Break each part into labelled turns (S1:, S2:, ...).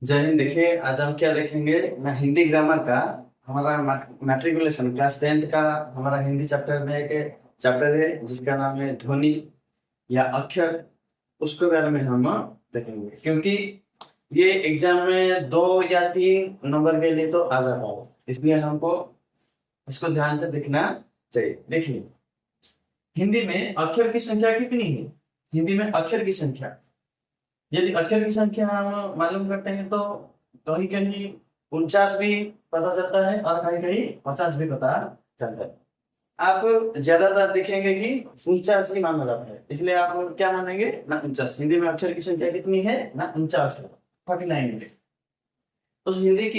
S1: जय हिंद। देखिए, आज हम क्या देखेंगे ना, हिंदी ग्रामर का हमारा मैट्रिकुलेशन क्लास 10th का हमारा हिंदी चैप्टर में एक चैप्टर है जिसका नाम है ध्वनि या अक्षर। उसके बारे में हम देखेंगे, क्योंकि ये एग्जाम में 2 या 3 नंबर के लिए तो आ जाता है, इसलिए हमको इसको ध्यान से देखना चाहिए। देखिए, हिंदी में अक्षर की संख्या कितनी है? हिंदी में अक्षर की संख्या, यदि अक्षर की संख्या हम मालूम करते हैं तो कहीं कहीं 49 भी पता चलता है और कहीं कहीं 50 भी पता चलता है। आप ज्यादातर देखेंगे कि 49 ही माना जाता है, इसलिए आप क्या मानेंगे ना, 49। हिंदी में अक्षर की संख्या कितनी है ना, 49 है, 49 है। तो हिंदी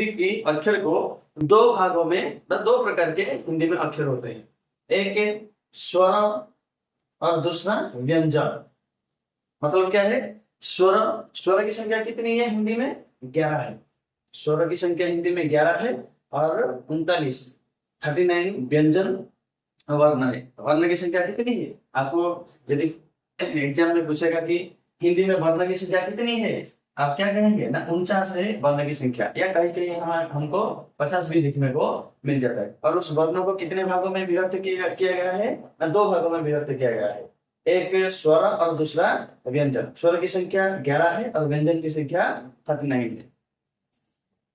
S1: की अक्षर को दो भागों में, मतलब दो प्रकार के हिंदी में अक्षर होते हैं। एक है स्वर और दूसरा व्यंजन। मतलब क्या है? स्वर स्वर की संख्या कितनी है हिंदी में? 11 है। स्वर की संख्या हिंदी में 11 है और 39 व्यंजन वर्ण है। वर्ण की संख्या कितनी है? आपको यदि एग्जाम में पूछेगा कि हिंदी में वर्ण की संख्या कितनी है, आप क्या कहेंगे ना, 49 है वर्ण की संख्या, या कहीं कहीं हमको 50 भी लिखने को मिल जाता है। और उस वर्ण को कितने भागों में विभक्त किया गया है ना, 2 भागों में विभक्त किया गया है। एक स्वर और दूसरा व्यंजन। स्वर की संख्या 11 है और व्यंजन की संख्या 39 है।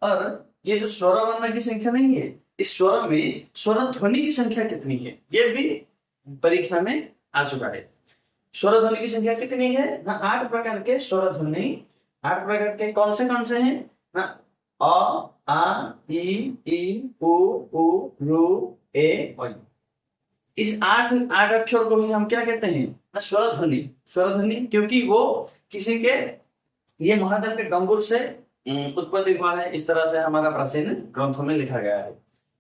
S1: और ये जो स्वर वर्ण की संख्या नहीं है, इस स्वर में स्वर ध्वनि की संख्या कितनी है, ये भी परीक्षा में आ चुका है। स्वर ध्वनि की संख्या कितनी है ना, 8 प्रकार के स्वर ध्वनि। 8 प्रकार के कौन से हैं ना? अ, आ, ई, उ, रू, ए, ओई। इस आठ आठ अक्षर को ही हम क्या कहते हैं ना, स्वर ध्वनि। स्वर ध्वनि, क्योंकि वो किसी के, ये महादेव के डंगुर से उत्पत्ति हुआ है, इस तरह से हमारा प्राचीन ग्रंथों में लिखा गया है।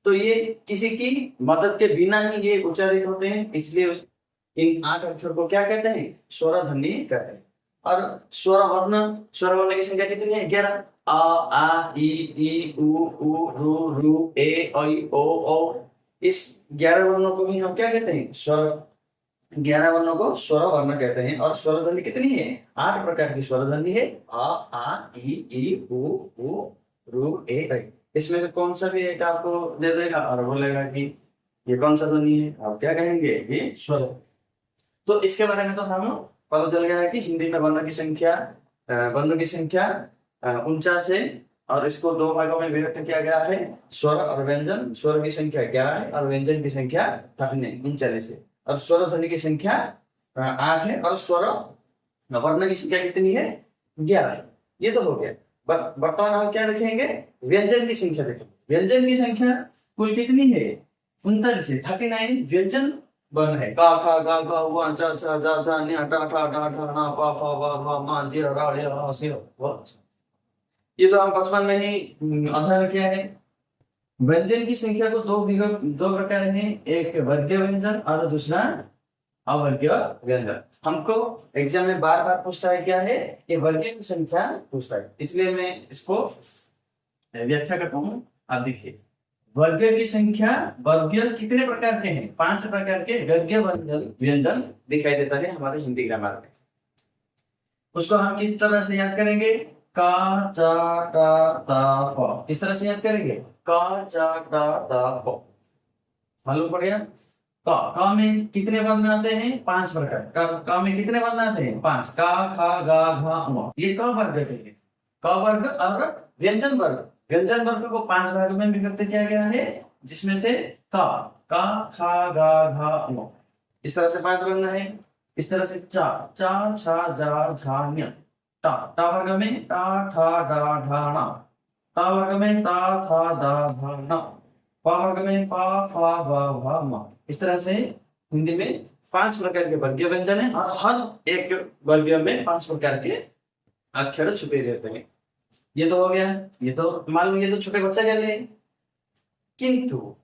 S1: तो ये किसी की मदद के बिना ही ये उच्चारित होते हैं, इसलिए इन 8 अक्षर को क्या कहते हैं? स्वर ध्वनि कहते हैं। और स्वर वर्ण की संख्या कितनी है? 11। अ, आ, ई, उ, रू, ए, ऐ, ओ, औ। इस 11 वर्णों को भी हम क्या कहते हैं? स्वर। 11 वर्णों को स्वर वर्ण कहते हैं। और स्वर ध्वनि कितनी है? 8 प्रकार की स्वर ध्वनि है। अ, आ, ई, उ, रू, ए, ऐ। इसमें से कौन सा भी एक आपको दे देगा और बोलेगा कि ये कौन सा ध्वनि है, आप क्या कहेंगे? ये स्वर। तो इसके बारे में तो हम पता चल गया है कि हिंदी में वर्णों की संख्या 49 है। और इसको 2 भागों में विभक्त किया गया है, स्वर और व्यंजन। स्वर की संख्या 11 है और व्यंजन की संख्या 39 है। और स्वर ध्वनि की संख्या 8 है और स्वर वर्ण की संख्या कितनी है? 11 है। ये तो हो गया। वर्तमान हम क्या देखेंगे? व्यंजन की संख्या देखेंगे। व्यंजन की संख्या कुल कितनी है? 39 है। 39 व्यंजन वर्ण है। का, खा, गा, घा, वा, चा, छा, जा, छा, न्या, टा, ठा, डा, ढा, ना, पा, फा, वा, भा, मा, जी, रा, रे, रा, सी, वा। ये तो हम बचपन में ही अध्ययन किया है। व्यंजन की संख्या को दो प्रकार हैं, एक वर्गीय व्यंजन और दूसरा अवर्गीय व्यंजन। हमको एग्जाम में बार बार पूछता है क्या है, ये वर्गीय की संख्या पूछता है, इसलिए मैं इसको व्याख्या करता हूँ। आप देखिए, वर्गीय की संख्या, वर्गीय कितने प्रकार के हैं? 5 प्रकार के वर्गीय व्यंजन दिखाई देता है हमारे हिंदी ग्रामर में। उसको हम किस तरह से याद करेंगे? का, चा, टा, ता, प। किस तरह से याद करेंगे? का, चा, टा, ता, प। मालूम पड़ गया? का में कितने वर्ण आते हैं? 5 प्रकार। का में कितने वर्ण आते हैं? 5। का, खा, गा, घा, ङ। ये क वर्ग है। क वर्ग और व्यंजन वर्ग। व्यंजन वर्ग को 5 भाग में विभक्त किया गया है, जिसमें से का, खा, गा, घा, ङ। इस तरह से 5 वर्ण है। इस तरह से चा, छा, जा, झा, न्य। टा वर्ग में टा, ठा, डा, ढा, ना। ता वर्ग में ता, था, दा, धा, ना। पा वर्ग में पा, फा, वा, भा, मा। इस तरह से हिंदी में 5 प्रकार के वर्गीय व्यंजन है और हर एक वर्गीय में 5 प्रकार के अक्षर छुपे रहते हैं। ये तो हो गया। ये तो मालूम, ये तो छोटे बच्चा के लिए। किंतु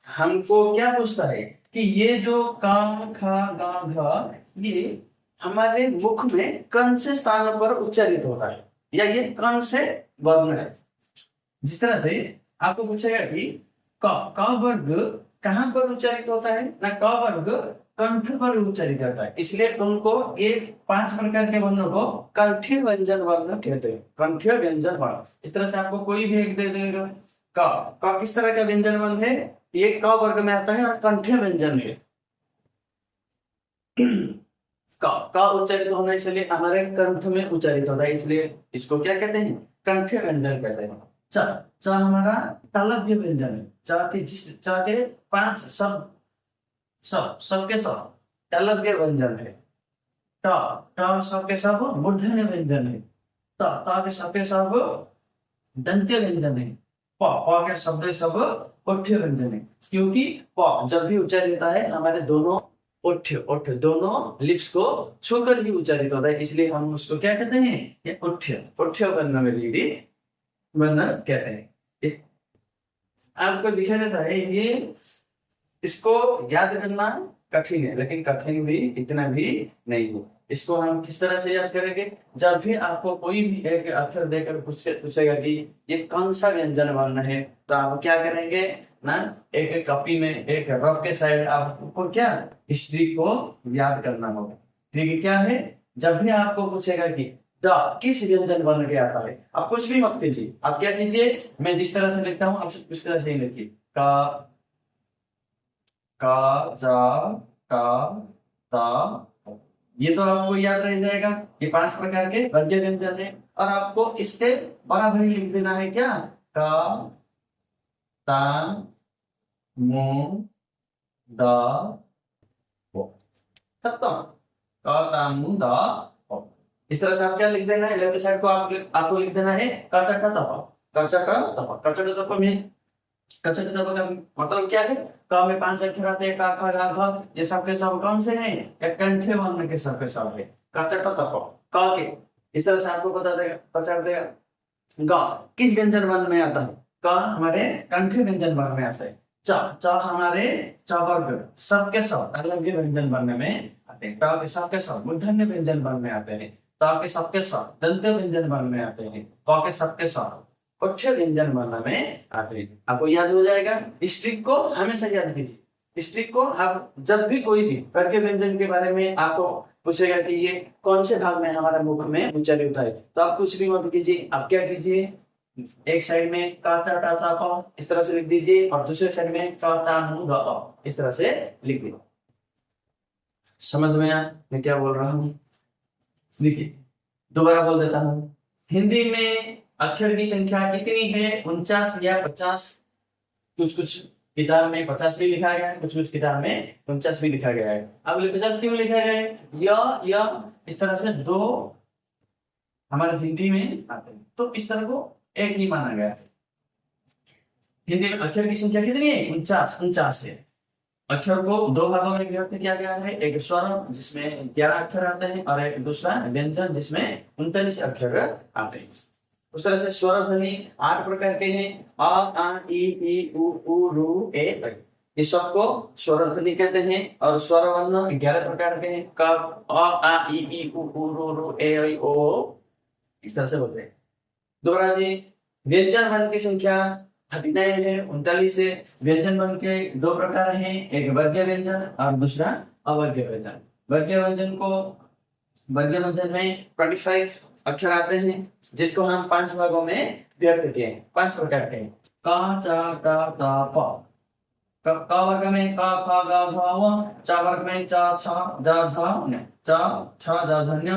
S1: हमको क्या पूछता है कि ये जो का, खा, गा, घा, ये हमारे मुख में कौन से स्थान पर उच्चारित होता है, या ये कौन से वर्ण है? जिस तरह से आपको पूछेगा कि क वर्ग कहाँ पर उच्चारित होता है ना, क वर्ग कंठ पर उच्चारित होता है, इसलिए उनको ये 5 प्रकार के वर्णों को कंठीय व्यंजन वर्ण कहते हैं। कंठीय व्यंजन वर्ण, इस तरह से आपको कोई भी एक दे देगा। क किस तरह का व्यंजन वर्ण है? ये क वर्ग में आता है और कंठीय व्यंजन है। क उच्चारित होना इसलिए हमारे कंठ में उच्चारित होता है, इसलिए इसको क्या कहते हैं? कंठीय व्यंजन कहते हैं। च हमारा तालव्य व्यंजन है। च के 5 सबके सब तालव्य व्यंजन है। ट सबके सब मूर्धन्य व्यंजन है। त के सबके सब दंत्य व्यंजन है। प के शब्द सब ओठ्य व्यंजन है, क्योंकि प जब भी उच्चारित होता है हमारे दोनों ओठ दोनों लिप्स को छूकर ही उच्चारित होता है, इसलिए हम उसको क्या कहते हैं? ये ओठ्य वर्ण वर्ण कहते हैं। आपको दिखा देता है ये, इसको याद करना कठिन है, लेकिन कठिन भी इतना भी नहीं है। इसको हम किस तरह से याद करेंगे? जब भी आपको कोई भी एक अक्षर देकर पूछेगा कि ये कौन सा व्यंजन वर्ण है, तो आप क्या करेंगे ना, एक कॉपी में एक रफ के साइड आपको क्या हिस्ट्री को याद करना होगा। ठीक है, क्या है? जब भी आपको पूछेगा कि द किस व्यंजन वर्ण के आता है, आप कुछ भी मत कीजिए, आप क्या कीजिए, मैं जिस तरह से लिखता हूँ आप उस तरह से ही लिखिए। का जा का ता, ये तो आपको याद रह जाएगा। ये 5 प्रकार के वर्गीय व्यंजन है, और आपको इसके बराबर ही लिख देना है। क्या? का ता मु दा खत्म। का ता मु दा। इस तरह से आप क्या लिख देना है? लेफ्ट साइड को आपको लिख देना है कचा का तपा। कचा का तपा में कचा का तपा का मतलब क्या है? क में 5 अक्षर आते हैं, का खा गा घ, ये सबके सब कौन से हैं? एक कंठे वर्ण के सबके सब है। कचा का तपा क के इस तरह से आपको बता देगा। ग किस व्यंजन वर्ण में आता है? क हमारे कंठे व्यंजन वर्ण में आता है। च हमारे च वर्ग सबके सब अलग व्यंजन वर्ण में आते हैं। ट के सबके सब मूर्धन्य व्यंजन वर्ण में आते हैं। त के सबके सब दंत व्यंजन वर्ण में आते हैं। क के सबके सब ओठ्य व्यंजन वर्ण में आते हैं। आपको याद हो जाएगा। इस ट्रिक को हमेशा याद कीजिए। इस ट्रिक को आप जब भी कोई भी वर्गीय व्यंजन के बारे में आपको पूछेगा कि ये कौन से भाग में हमारा मुख में उच्चारित होता है, तो आप कुछ भी मत कीजिए। आप क्या कीजिए, एक साइड में का चा टा ता प इस तरह से लिख दीजिए, और दूसरे साइड में का ता मु द अ इस तरह से लिख दीजिए। समझ में आया मैं क्या बोल रहा हूँ? देखिए, दोबारा बोल देता हूँ। हिंदी में अक्षर की संख्या कितनी है? 49 या 50। कुछ किताब में 50 भी लिखा गया है, कुछ किताब में 49 भी लिखा गया है। अब 50 क्यों लिखा गया है? या इस तरह से 2 हमारे हिंदी में आते हैं, तो इस तरह को एक ही माना गया है। हिंदी में अक्षर की संख्या कितनी है? 49 है। अक्षर को 2 भागों में विभक्त किया गया है। एक स्वर जिसमें 11 अक्षर आते हैं, और एक दूसरा व्यंजन जिसमें 39 अक्षर आते हैं। उस तरह से स्वर ध्वनि 8 प्रकार के हैं। अ आ ई उ रू ए ऐ। इस सबको स्वर ध्वनि कहते हैं। और स्वर वर्ण 11 प्रकार के हैं। क अ आ ई उ रू ए ऐ ओ। इस तरह से बोलते हैं। दोबारा जी, व्यंजन वर्ण की संख्या 39 है, 39 है। व्यंजन वर्ण के 2 प्रकार हैं, एक वर्गीय व्यंजन और दूसरा अवर्गीय व्यंजन। वर्गीय व्यंजन में 25 अक्षर आते हैं, जिसको हम 5 भागों में व्यक्त किए हैं। 5 प्रकार के हैं। का चा टा ता प। क वर्ग में का खा गा घ व। चा वर्ग में चा छा जा झा ञ। चा छा जा झ ञ।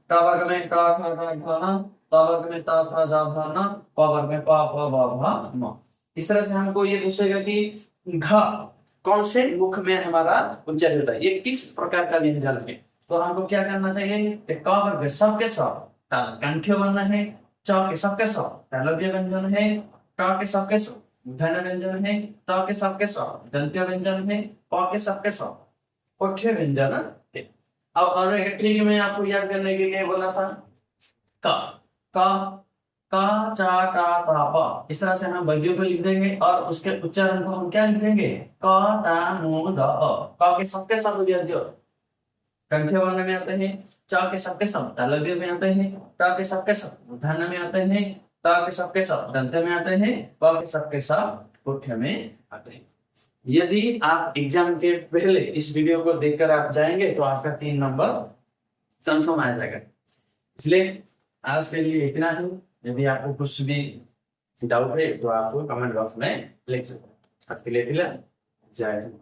S1: टा वर्ग में का खा गा घ न। ता वर्ग में ता था जा धा न। प वर्ग में पा फ ब भ म। इस तरह से हमको ये पूछेगा कि घ कौन से मुख में हमारा उच्चारित होता है, ये किस प्रकार का व्यंजन है। तो हमको क्या करना चाहिए? क वर्ग सबके सब कंठ्य वर्ण है। च के सबके सब तालव्य व्यंजन है। ट के सबके सब मूर्धन्य व्यंजन है। त के सबके सब दंत्य व्यंजन है। प के सबके सब ओठ्य व्यंजन है। अब और एक ट्रिक में आपको याद करने के लिए बोला था, का चा टा ता प। इस तरह से हम वर्गीयों को लिख देंगे, और उसके उच्चारण को हम क्या लिख देंगे? क ता मु द अ। क के सबके सब व्यंजन कंठ्य वर्ण में आते हैं। च के सबके सब तालव्य में आते हैं। ट के सबके सब मूर्धन्य में आते हैं। त के सबके सब दंत में आते हैं। प के सबके सब ओठ्य में आते हैं। यदि आप एग्जाम के पहले इस वीडियो को देखकर आप जाएंगे तो आपका 3 नंबर कंफर्म आ जाएगा। इसलिए आज के लिए इतना ही। यदि आपको कुछ भी डाउट है तो आप कमेंट बॉक्स में लिख सकते हैं। आज के लिए जय हिंद।